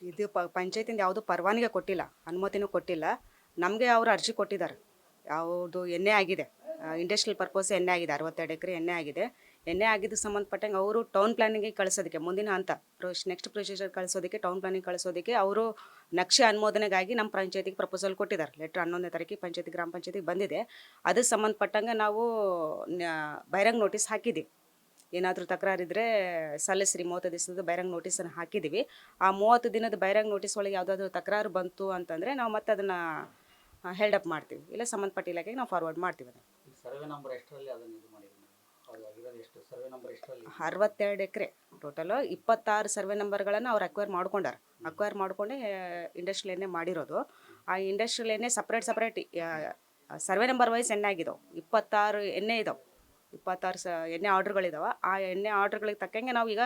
ಇದು ಪಂಚಾಯತಿಂದ ಯಾವುದು ಪರವಾನಗಿ ಕೊಟ್ಟಿಲ್ಲ, ಅನುಮತಿನೂ ಕೊಟ್ಟಿಲ್ಲ. ನಮಗೆ ಅವರು ಅರ್ಜಿ ಕೊಟ್ಟಿದ್ದಾರೆ. ಯಾವುದು ಎಣ್ಣೆ ಆಗಿದೆ, ಇಂಡಸ್ಟ್ರಿಯಲ್ ಪರ್ಪಸ್ ಎಣ್ಣೆ ಆಗಿದೆ, 62 ಎಕರೆ ಎಣ್ಣೆ ಆಗಿದೆ. ಎಣ್ಣೆ ಆಗಿದ್ದು ಸಂಬಂಧಪಟ್ಟಂಗೆ ಅವರು ಟೌನ್ ಪ್ಲಾನಿಂಗ್ಗೆ ಕಳಿಸೋದಕ್ಕೆ ಮುಂದಿನ ಹಂತ ನೆಕ್ಸ್ಟ್ ಪ್ರೊಸೀಜರ್ ಕಳಿಸೋದಕ್ಕೆ, ಟೌನ್ ಪ್ಲಾನಿಂಗ್ ಕಳಿಸೋದಕ್ಕೆ ಅವರು ನಕ್ಷೆ ಅನುಮೋದನೆಗಾಗಿ ನಮ್ಮ ಪಂಚಾಯತಿಗೆ ಪ್ರಪೋಸಲ್ ಕೊಟ್ಟಿದ್ದಾರೆ. ಲೆಟ್ರ್ 11ನೇ ತಾರೀಕಿಗೆ ಪಂಚಾಯತಿ ಗ್ರಾಮ ಪಂಚಾಯತಿಗೆ ಬಂದಿದೆ. ಅದಕ್ಕೆ ಸಂಬಂಧಪಟ್ಟಂಗೆ ನಾವು ಬಹಿರಂಗ ನೋಟಿಸ್ ಹಾಕಿದ್ದೀವಿ. ಏನಾದರೂ ತಕರಾರಿದ್ದರೆ ಸಲ್ಲಿಸ್ರಿ, 30 ದಿವಸದ ಬಹಿರಂಗ ನೋಟಿಸನ್ನು ಹಾಕಿದ್ದೀವಿ. ಆ 30 ದಿನದ ಬಹಿರಂಗ ನೋಟಿಸ್ ಒಳಗೆ ಯಾವುದಾದ್ರೂ ತಕರಾರು ಬಂತು ಅಂತಂದರೆ ನಾವು ಮತ್ತೆ ಅದನ್ನು ಹೆಲ್ಡಪ್ ಮಾಡ್ತೀವಿ, ಇಲ್ಲ ಸಂಬಂಧಪಟ್ಟ ಇಲಾಖೆಗೆ ನಾವು ಫಾರ್ವರ್ಡ್ ಮಾಡ್ತೀವಿ. ಅದನ್ನು ಸರ್ವೆ ನಂಬರ್ ಎಷ್ಟರಲ್ಲಿ ಅದನ್ನು ಇದು ಮಾಡಿದ್ರು? ಅದು ಆಗಿರೋದು ಎಷ್ಟು? ಸರ್ವೆ ನಂಬರ್ ಎಷ್ಟರಲ್ಲಿ? 62 ಎಕರೆ ಟೋಟಲು. 26 ಸರ್ವೆ ನಂಬರ್ಗಳನ್ನು ಅವ್ರು ಅಕ್ವೈರ್ ಮಾಡ್ಕೊಂಡಾರೆ. ಅಕ್ವೈರ್ ಮಾಡ್ಕೊಂಡೆ ಇಂಡಸ್ಟ್ರಿಯಲ್ ಎಣ್ಣೆ ಮಾಡಿರೋದು. ಆ ಇಂಡಸ್ಟ್ರಿಯಲ್ ಎಣ್ಣೆ ಸಪ್ರೇಟ್ ಸರ್ವೆ ನಂಬರ್ ವೈಸ್ ಎಣ್ಣೆ ಆಗಿದಾವೆ. 26 ಎಣ್ಣೆ ಇದಾವೆ, 26 ಎಣ್ಣೆ ಆರ್ಡ್ರ್ಗಳಿದಾವೆ. ಆ ಎಣ್ಣೆ ಆರ್ಡ್ರ್ಗಳಿಗೆ ತಕ್ಕಂಗೆ ನಾವು ಈಗ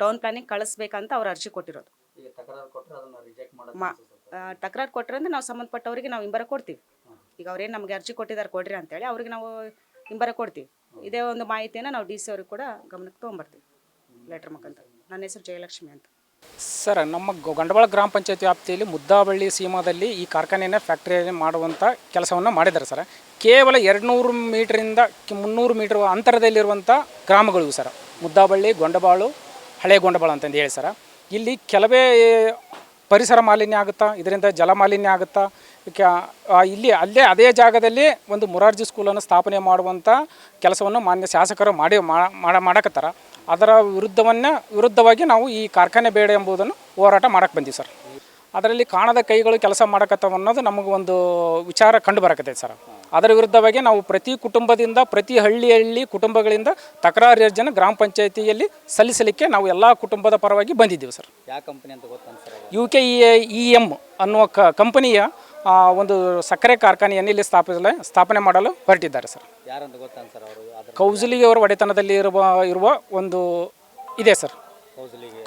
ಟೌನ್ ಪ್ಲಾನಿಂಗ್ ಕಳಿಸ್ಬೇಕಂತ ಅವ್ರು ಅರ್ಜಿ ಕೊಟ್ಟಿರೋದು. ಈಗ ತಕರಾರು ಕೊಟ್ಟರೆ ಅದನ್ನು ರಿಜೆಕ್ಟ್ ಮಾಡೋದು? ತಕರಾರು ಕೊಟ್ಟರೆ ಅಂದ್ರೆ ನಾವು ಸಂಬಂಧಪಟ್ಟವರಿಗೆ ನಾವು ಇಂಬರ ಕೊಡ್ತೀವಿ. ಈಗ ಅವ್ರೇನು ನಮಗೆ ಅರ್ಜಿ ಕೊಟ್ಟಿದ್ದಾರೆ ಕೊಡ್ರಿ ಅಂತೇಳಿ ಅವ್ರಿಗೆ ನಾವು ಇಂಬರ ಕೊಡ್ತೀವಿ. ಇದೇ ಒಂದು ಮಾಹಿತಿಯನ್ನು ನಾವು DC ಅವ್ರಿಗೆ ಕೂಡ ಗಮನಕ್ಕೆ ತೊಗೊಂಬರ್ತೀವಿ ಲೆಟ್ರ್ ಮುಖಾಂತರ. ನನ್ನ ಹೆಸರು ಜಯಲಕ್ಷ್ಮಿ ಅಂತ. ಸರ್, ನಮ್ಮ ಗಂಡವಾಳ ಗ್ರಾಮ ಪಂಚಾಯತಿ ವ್ಯಾಪ್ತಿಯಲ್ಲಿ ಮುದ್ದಾಬಳ್ಳಿ ಸೀಮಾದಲ್ಲಿ ಈ ಕಾರ್ಖಾನೆಯನ್ನು ಫ್ಯಾಕ್ಟ್ರಿಯಲ್ಲಿ ಮಾಡುವಂಥ ಕೆಲಸವನ್ನು ಮಾಡಿದ್ದಾರೆ ಸರ್. ಕೇವಲ 200 ಮೀಟರಿಂದ 300 ಮೀಟರ್ ಅಂತರದಲ್ಲಿರುವಂಥ ಗ್ರಾಮಗಳು ಸರ್. ಮುದ್ದಾಬಳ್ಳಿ, ಗೊಂಡಬಾಳು, ಹಳೆ ಗೊಂಡಬಾಳು ಅಂತಂದು ಹೇಳಿ ಸರ್. ಇಲ್ಲಿ ಕೆಲವೇ ಪರಿಸರ ಮಾಲಿನ್ಯ ಆಗುತ್ತಾ, ಇದರಿಂದ ಜಲ ಮಾಲಿನ್ಯ ಆಗುತ್ತಾ. ಇಲ್ಲಿ ಅದೇ ಜಾಗದಲ್ಲಿ ಒಂದು ಮೊರಾರ್ಜಿ ಸ್ಕೂಲನ್ನು ಸ್ಥಾಪನೆ ಮಾಡುವಂಥ ಕೆಲಸವನ್ನು ಮಾನ್ಯ ಶಾಸಕರು ಮಾಡಕತ್ತಾರ. ಅದರ ವಿರುದ್ಧವಾಗಿ ನಾವು ಈ ಕಾರ್ಖಾನೆ ಬೇಡ ಎಂಬುದನ್ನು ಹೋರಾಟ ಮಾಡಕ್ಕೆ ಬಂದೀವಿ ಸರ್. ಅದರಲ್ಲಿ ಕಾಣದ ಕೈಗಳು ಕೆಲಸ ಮಾಡಕತ್ತವ ಅನ್ನೋದು ನಮಗೆ ಒಂದು ವಿಚಾರ ಕಂಡು ಬರಕತ್ತೈತೆ ಸರ್. ಅದರ ವಿರುದ್ಧವಾಗಿ ನಾವು ಪ್ರತಿ ಕುಟುಂಬದಿಂದ, ಪ್ರತಿ ಹಳ್ಳಿ ಕುಟುಂಬಗಳಿಂದ ತಕರಾರು ಅರ್ಜಿಯನ್ನು ಗ್ರಾಮ ಪಂಚಾಯತಿಯಲ್ಲಿ ಸಲ್ಲಿಸಲಿಕ್ಕೆ ನಾವು ಎಲ್ಲ ಕುಟುಂಬದ ಪರವಾಗಿ ಬಂದಿದ್ದೀವಿ ಸರ್. ಯಾವ ಕಂಪನಿ ಅಂತ ಗೊತ್ತಾನ ಸರ್? UKEM ಅನ್ನುವ ಕಂಪನಿಯ ಒಂದು ಸಕ್ಕರೆ ಕಾರ್ಖಾನೆಯನ್ನು ಇಲ್ಲಿ ಸ್ಥಾಪನೆ ಮಾಡಲು ಹೊರಟಿದ್ದಾರೆ ಸರ್. ಯಾರಂತ ಗೊತ್ತಾನ ಸರ್? ಅವರು ಕೌಜಲಿಗೆ ಅವರ ಒಡೆತನದಲ್ಲಿ ಇರುವ ಒಂದು ಇದೆ ಸರ್.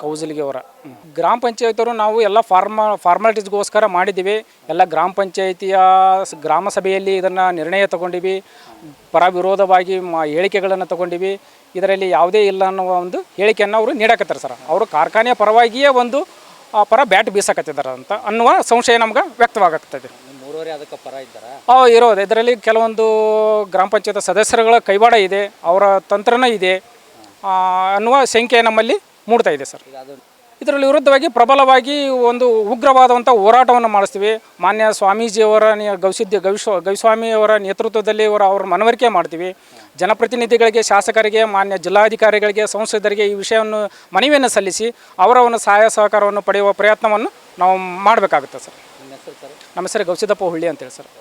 ಕೌಜಲಿಗೆ ಅವರ ಗ್ರಾಮ ಪಂಚಾಯತಿಯವರು ನಾವು ಎಲ್ಲ ಫಾರ್ಮಾಲಿಟೀಸ್ಗೋಸ್ಕರ ಮಾಡಿದ್ದೀವಿ. ಎಲ್ಲ ಗ್ರಾಮ ಪಂಚಾಯತಿಯ ಗ್ರಾಮ ಸಭೆಯಲ್ಲಿ ಇದನ್ನು ನಿರ್ಣಯ ತಗೊಂಡಿವಿ. ಪರ ವಿರೋಧವಾಗಿ ಹೇಳಿಕೆಗಳನ್ನು ತಗೊಂಡಿವಿ. ಇದರಲ್ಲಿ ಯಾವುದೇ ಇಲ್ಲ ಅನ್ನುವ ಒಂದು ಹೇಳಿಕೆಯನ್ನು ಅವರು ನೀಡಕತ್ತಾರೆ ಸರ್. ಅವರು ಕಾರ್ಖಾನೆಯ ಪರವಾಗಿಯೇ ಒಂದು ಪರ ಬ್ಯಾಟ್ ಬೀಸಕತ್ತಿದ್ದಾರೆ ಅಂತ ಅನ್ನುವ ಸಂಶಯ ನಮ್ಗೆ ವ್ಯಕ್ತವಾಗುತ್ತದೆ. ಅದಕ್ಕೆ ಪರ ಇದ್ದಾರಾ? ಇರೋದು. ಇದರಲ್ಲಿ ಕೆಲವೊಂದು ಗ್ರಾಮ ಪಂಚಾಯತ್ ಸದಸ್ಯರುಗಳ ಕೈವಾಡ ಇದೆ, ಅವರ ತಂತ್ರನೂ ಇದೆ ಅನ್ನುವ ಶಂಕೆ ನಮ್ಮಲ್ಲಿ ಮೂಡ್ತಾ ಇದೆ ಸರ್. ಇದರಲ್ಲಿ ವಿರುದ್ಧವಾಗಿ ಪ್ರಬಲವಾಗಿ ಒಂದು ಉಗ್ರವಾದಂಥ ಹೋರಾಟವನ್ನು ಮಾಡಿಸ್ತೀವಿ. ಮಾನ್ಯ ಸ್ವಾಮೀಜಿಯವರ ಗವಿಸ್ವಾಮಿಯವರ ನೇತೃತ್ವದಲ್ಲಿ ಅವ್ರ ಮನವರಿಕೆ ಮಾಡ್ತೀವಿ. ಜನಪ್ರತಿನಿಧಿಗಳಿಗೆ, ಶಾಸಕರಿಗೆ, ಮಾನ್ಯ ಜಿಲ್ಲಾಧಿಕಾರಿಗಳಿಗೆ, ಸಂಸದರಿಗೆ ಈ ವಿಷಯವನ್ನು ಮನವಿಯನ್ನು ಸಲ್ಲಿಸಿ ಅವರ ಒಂದು ಸಹಾಯ ಸಹಕಾರವನ್ನು ಪಡೆಯುವ ಪ್ರಯತ್ನವನ್ನು ನಾವು ಮಾಡಬೇಕಾಗುತ್ತೆ ಸರ್. ನಿಮ್ಮ ಹೆಸರು ಸರ್? ನಮ್ಮ ಹೆಸರು ಗವಿಸಿದ್ದಪ್ಪ ಹುಳ್ಳಿ ಅಂತೇಳಿ ಸರ್.